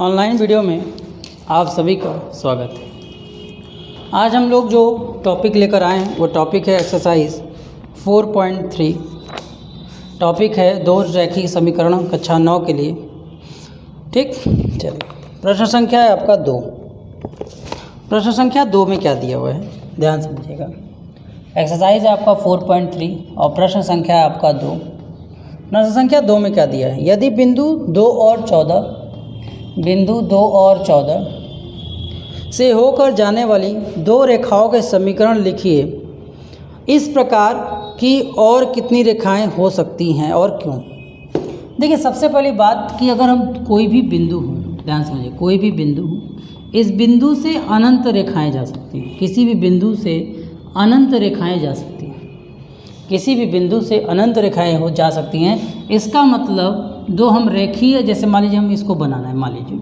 Online video में आप सभी का स्वागत है। आज हम लोग जो टॉपिक लेकर आए हैं वो टॉपिक है एक्सरसाइज 4.3। टॉपिक है दो रैखिक समीकरण कक्षा 9 के लिए। ठीक, चलिए प्रश्न संख्या है आपका 2। प्रश्न संख्या 2 में क्या दिया हुआ है ध्यान से समझिएगा। एक्सरसाइज है आपका 4.3 और प्रश्न संख्या है आपका 2। प्रश्न संख्या 2 में क्या दिया है, यदि बिंदु 2 और 14 से होकर जाने वाली दो रेखाओं के समीकरण लिखिए। इस प्रकार की और कितनी रेखाएं हो सकती हैं और क्यों। देखिए सबसे पहली बात कि अगर हम कोई भी बिंदु हो, ध्यान समझिए, कोई भी बिंदु हो, इस बिंदु से अनंत रेखाएं जा सकती हैं। किसी भी बिंदु से अनंत रेखाएं जा सकती हैं, किसी भी बिंदु से अनंत रेखाएं हो जा सकती हैं। इसका मतलब दो हम रेखीय, जैसे मान लीजिए हम इसको बनाना है, मान लीजिए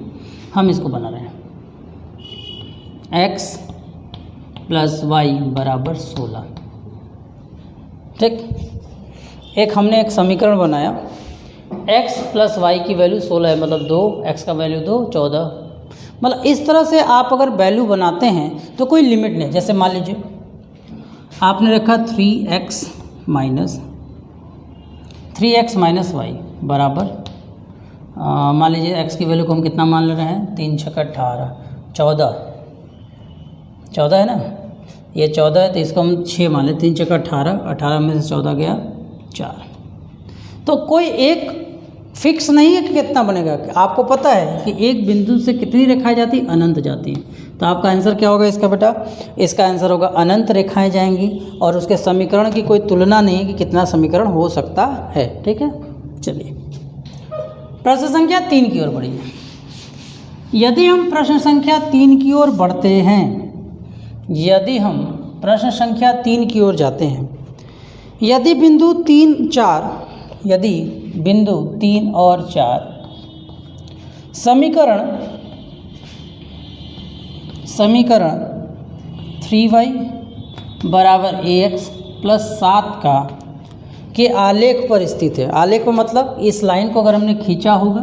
हम इसको बना रहे हैं x + y = 16। ठीक, एक हमने एक समीकरण बनाया, x + y की वैल्यू 16 है, मतलब 2, x का वैल्यू 2, 14। मतलब इस तरह से आप अगर वैल्यू बनाते हैं तो कोई लिमिट नहीं। जैसे मान लीजिए आपने रखा 3x - y बराबर, मान लीजिए x की वैल्यू को हम कितना मान ले रहे हैं, 3 × 6 = 18, 14 है ना, ये 14 है तो इसको हम 6 मान लें। 3 × 6 = 18, 18 में से 14 गया 4। तो कोई एक फिक्स नहीं है कि कितना बनेगा। आपको पता है कि एक बिंदु से कितनी रेखाएं जाती, अनंत जाती हैं। तो आपका आंसर क्या होगा इसका बेटा, इसका आंसर होगा अनंत रेखाएं जाएंगी और उसके समीकरण की कोई तुलना नहीं है कि कितना समीकरण हो सकता है। ठीक है, चलिए प्रश्न संख्या 3 की ओर बढ़िए। यदि हम प्रश्न संख्या 3 की ओर बढ़ते हैं, यदि हम प्रश्न संख्या 3 की ओर जाते हैं, यदि बिंदु 3 और 4 समीकरण 3y = ax + 7 के आलेख पर स्थित है। आलेख पर मतलब इस लाइन को अगर हमने खींचा होगा,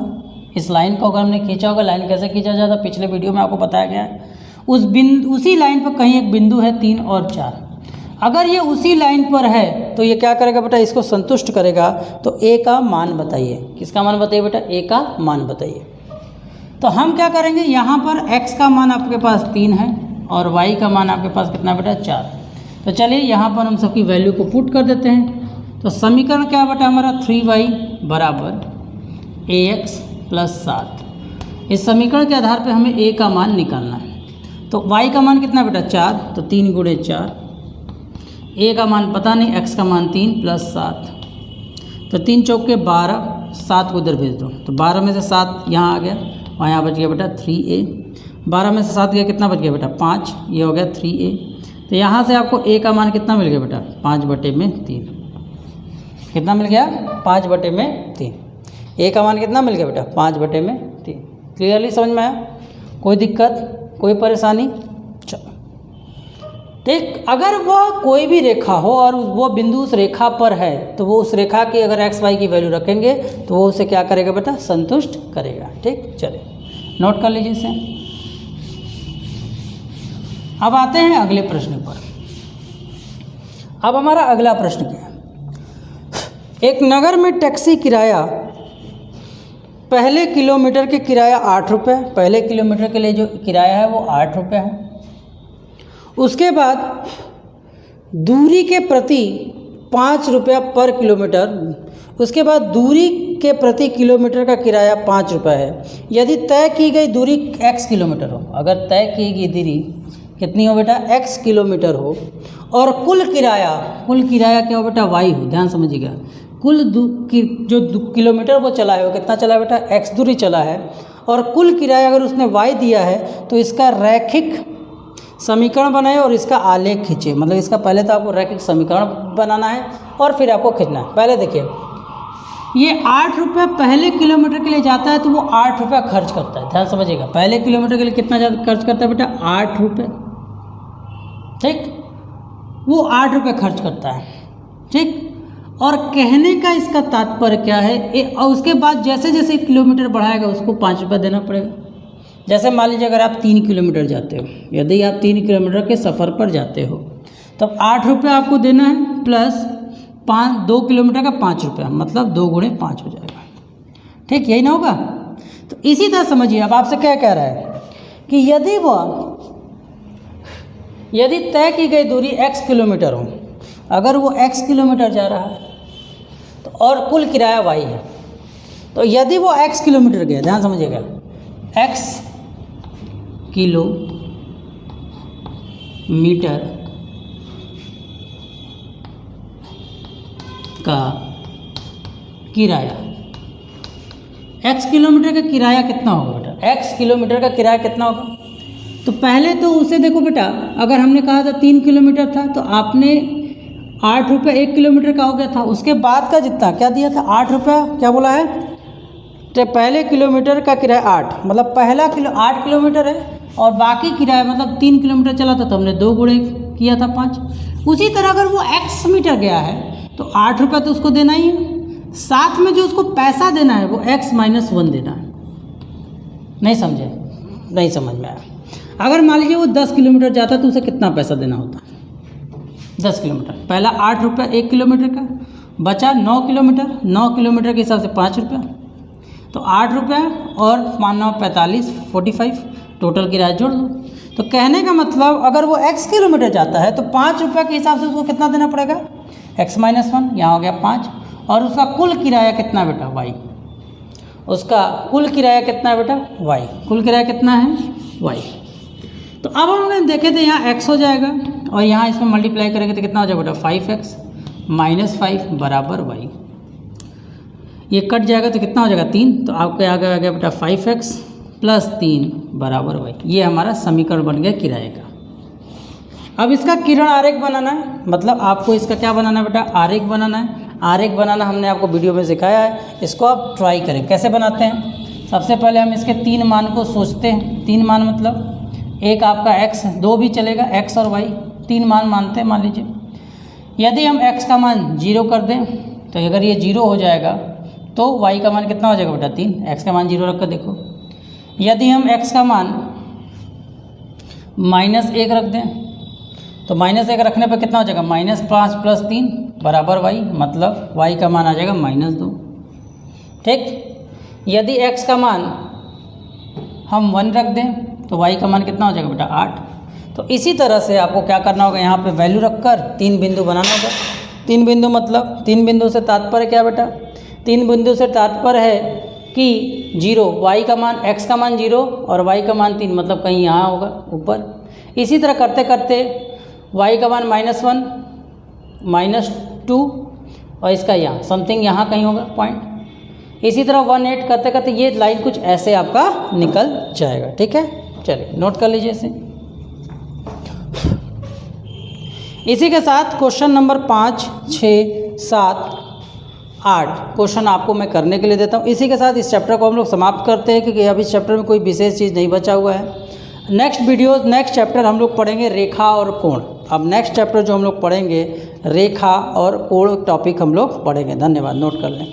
लाइन कैसे खींचा जाता है पिछले वीडियो में आपको बताया गया है। उसी लाइन पर कहीं एक बिंदु है 3 और 4। अगर ये उसी लाइन पर है तो ये क्या करेगा बेटा, इसको संतुष्ट करेगा। तो a का मान बताइए, किसका मान बताइए बेटा, a का मान बताइए। तो हम क्या करेंगे, यहाँ पर x का मान आपके पास 3 है और y का मान आपके पास कितना बेटा, 4। तो चलिए यहाँ पर हम सबकी वैल्यू को पुट कर देते हैं। तो समीकरण क्या बेटा हमारा, 3y = ax + 7। इस समीकरण के आधार पर हमें a का मान निकालना है। तो y का मान कितना बेटा, 4, तो 3 × 4। a का मान पता नहीं, x का मान 3 + 7, तो 3 × 4 = 12, 7 को इधर भेज दो। तो 12 में से 7 यहाँ आ गया और यहाँ बच गया बेटा 3a। 12 में से 7 गया, कितना बच गया बेटा, 5, ये हो गया 3a। तो यहाँ से आपको a का मान कितना मिल गया बेटा, 5/3। कितना मिल गया, 5/3। a का मान कितना मिल गया बेटा, 5/3। क्लियरली समझ में आया, कोई दिक्कत, कोई परेशानी। चलो ठीक, अगर वह कोई भी रेखा हो और वो बिंदु उस रेखा पर है तो वो उस रेखा की अगर x y की वैल्यू रखेंगे तो वो उसे क्या करेगा बेटा, संतुष्ट करेगा। ठीक, चलिए नोट कर लीजिए इसे। अब आते हैं अगले प्रश्न पर। अब हमारा अगला प्रश्न क्या है, एक नगर में टैक्सी किराया, पहले किलोमीटर के किराया 8 रुपये, पहले किलोमीटर के लिए जो किराया है वो 8 रुपये है। उसके बाद दूरी के प्रति 5 रुपया पर किलोमीटर, उसके बाद दूरी के प्रति किलोमीटर का किराया 5 रुपये है। यदि तय की गई दूरी x किलोमीटर हो, अगर तय की गई दूरी कितनी हो बेटा, x किलोमीटर हो, और कुल किराया क्या हो बेटा, y हो। ध्यान समझिएगा, कुल जो किलोमीटर वो चला है वो कितना चला है बेटा, x दूरी चला है, और कुल किराया अगर उसने y दिया है तो इसका रैखिक समीकरण बनाए और इसका आलेख खींचे। मतलब इसका पहले तो आपको रैखिक समीकरण बनाना है और फिर आपको खींचना है। पहले देखिए, ये 8 रुपये पहले किलोमीटर के लिए जाता है तो वो 8 रुपया खर्च करता है। ध्यान समझिएगा, पहले किलोमीटर के लिए कितना खर्च करता है बेटा, 8 रुपये। ठीक, वो 8 रुपये खर्च करता है। ठीक, और कहने का इसका तात्पर्य क्या है, और उसके बाद जैसे जैसे किलोमीटर बढ़ाएगा उसको 5 रुपये देना पड़ेगा। जैसे मान लीजिए अगर आप 3 किलोमीटर जाते हो, यदि आप 3 किलोमीटर के सफ़र पर जाते हो तब 8 रुपये आपको देना है प्लस 2 किलोमीटर का 5 रुपया, मतलब 2 गुणे 5 हो जाएगा। ठीक, यही ना होगा। तो इसी तरह समझिए, अब आपसे क्या कह रहा है कि यदि तय की गई दूरी x किलोमीटर हो, अगर वो x किलोमीटर जा रहा है तो और कुल किराया y है, तो यदि वो x किलोमीटर गया, ध्यान समझिएगा, x किलोमीटर का किराया, x किलोमीटर का किराया कितना होगा बेटा, x किलोमीटर का किराया कितना होगा? तो पहले तो उसे देखो बेटा, अगर हमने कहा था 3 किलोमीटर था तो आपने 8 रुपये 1 किलोमीटर का हो गया था। उसके बाद का जितना क्या दिया था, 8 रुपया, क्या बोला है, तो पहले किलोमीटर का किराया 8, मतलब पहला 8 किलोमीटर है और बाकी किराया मतलब 3 किलोमीटर चला था तो हमने 2 गुणे किया था 5। उसी तरह अगर वो x मीटर गया है तो 8 रुपया तो उसको देना ही है, साथ में जो उसको पैसा देना है वो x - 1 देना है। नहीं समझे? नहीं समझ में आया। अगर मान लीजिए वो 10 किलोमीटर जाता तो उसे कितना पैसा देना होता? 10 किलोमीटर, पहला 8 रुपया 1 किलोमीटर का, बचा 9 किलोमीटर, 9 किलोमीटर के हिसाब से 5 रुपया, तो 8 रुपया और मानना 45, 45 टोटल किराया जोड़ दो। तो कहने का मतलब अगर वो x किलोमीटर जाता है तो 5 रुपये के हिसाब से उसको कितना देना पड़ेगा, x - 1, यहाँ हो गया 5, और उसका कुल किराया कितना बेटा, y, उसका कुल किराया कितना है बेटा, y, कुल किराया कितना है, y। तो अब हम अगर देखें तो यहाँ x हो जाएगा और यहाँ इसमें मल्टीप्लाई करेंगे तो कितना हो जाएगा बेटा, 5x - 5 बराबर y, ये कट जाएगा तो कितना हो जाएगा 3, तो आपके आगे आ गया बेटा 5x + 3 बराबर y। ये हमारा समीकरण बन गया किराए का। अब इसका किरण आरेख बनाना है, मतलब आपको इसका क्या बनाना है बेटा, आरेख बनाना है। आरेख बनाना हमने आपको वीडियो में सिखाया है, इसको आप ट्राई करें। कैसे बनाते हैं, सबसे पहले हम इसके 3 मान को सोचते हैं। 3 मान मतलब एक आपका x, 2 भी चलेगा, x और y 3 मान मानते हैं। मान लीजिए यदि हम x का मान 0 कर दें तो अगर ये 0 हो जाएगा तो y का मान कितना हो जाएगा बेटा, 3, x का मान 0 रख कर देखो। यदि हम x का मान -1 रख दें तो -1 रखने पर कितना हो जाएगा, -5 + 3 बराबर y, मतलब y का मान आ जाएगा -2। ठीक, यदि x का मान हम 1 रख दें तो y का मान कितना हो जाएगा बेटा, 8। तो इसी तरह से आपको क्या करना होगा, यहाँ पे वैल्यू रखकर 3 बिंदु बनाना होगा। 3 बिंदु मतलब 3 बिंदु से तात्पर्य क्या बेटा, 3 बिंदु से तात्पर्य है कि 0, y का मान, x का मान 0 और y का मान 3, मतलब कहीं यहाँ होगा ऊपर। इसी तरह करते करते y का मान -1 -2 और इसका यहाँ समथिंग यहाँ कहीं होगा पॉइंट। इसी तरह 1 8 करते करते ये लाइन कुछ ऐसे आपका निकल जाएगा। ठीक है, चलिए नोट कर लीजिए इसे। इसी के साथ क्वेश्चन नंबर 5, 6, 7, 8 क्वेश्चन आपको मैं करने के लिए देता हूँ। इसी के साथ इस चैप्टर को हम लोग समाप्त करते हैं, क्योंकि अब इस चैप्टर में कोई विशेष चीज़ नहीं बचा हुआ है। नेक्स्ट चैप्टर हम लोग पढ़ेंगे रेखा और कोण। अब नेक्स्ट चैप्टर जो हम लोग पढ़ेंगे रेखा और कोण टॉपिक हम लोग पढ़ेंगे। धन्यवाद, नोट कर लें।